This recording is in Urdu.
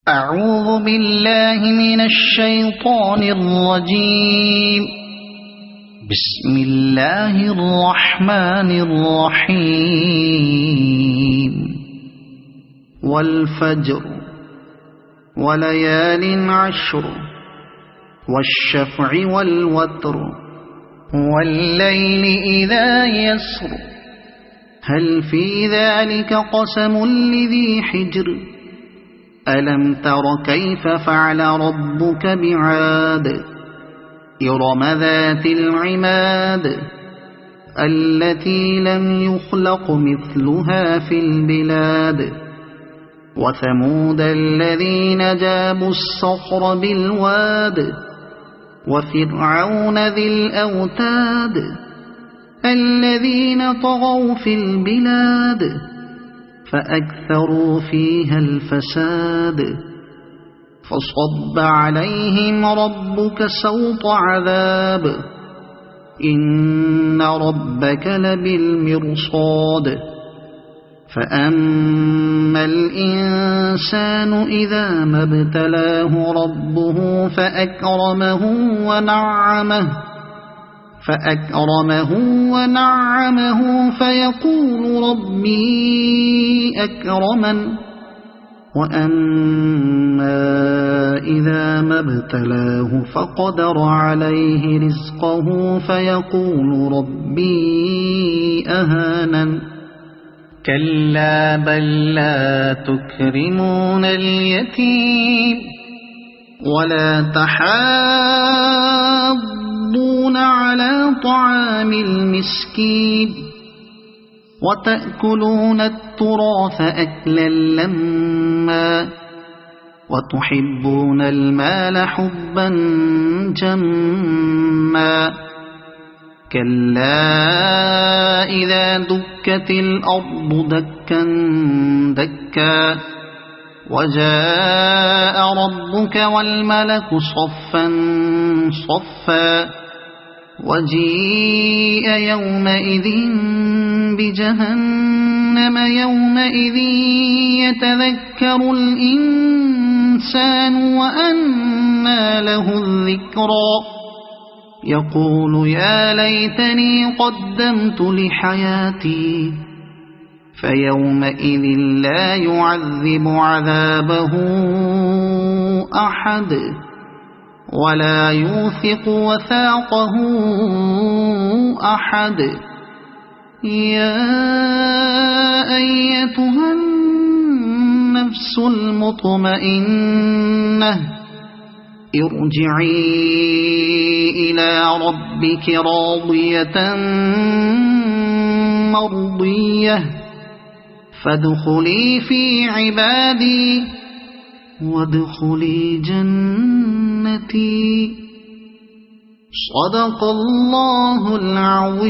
أعوذ بالله من الشيطان الرجيم. بسم الله الرحمن الرحيم. والفجر وليال عشر والشفع والوتر والليل إذا يسر هل في ذلك قسم لذي حجر ألم تر كيف فعل ربك بعاد إرم ذات العماد التي لم يخلق مثلها في البلاد وثمود الذين جابوا الصخر بالواد وفرعون ذي الأوتاد الذين طغوا في البلاد فأكثروا فيها الفساد فصب عليهم ربك سوط عذاب إن ربك لبالمرصاد فأما الإنسان إذا ما ابتلاه ربه فأكرمه ونعمه فيقول ربي أكرمن وأما إذا ما ابتلاه فقدر عليه رزقه فيقول ربي أهانن كلا بل لا تكرمون اليتيم ولا تحاضون على طعام المسكين وتأكلون التراث أكلا لما وتحبون المال حبا جما كلا إذا دكت الأرض دكا دكا وجاء ربك والملك صفا صفا وجيء يومئذ بجهنم يومئذ يتذكر الإنسان وأنى له الذكرى يقول يا ليتني قدمت لحياتي فيومئذ لا يعذب عذابه أحد ولا يوثق وثاقه أحد يا أيتها النفس المطمئنة ارجعي إلى ربك راضية مرضية فادخلي في عبادي وادخلي جنتي صدق الله العظيم.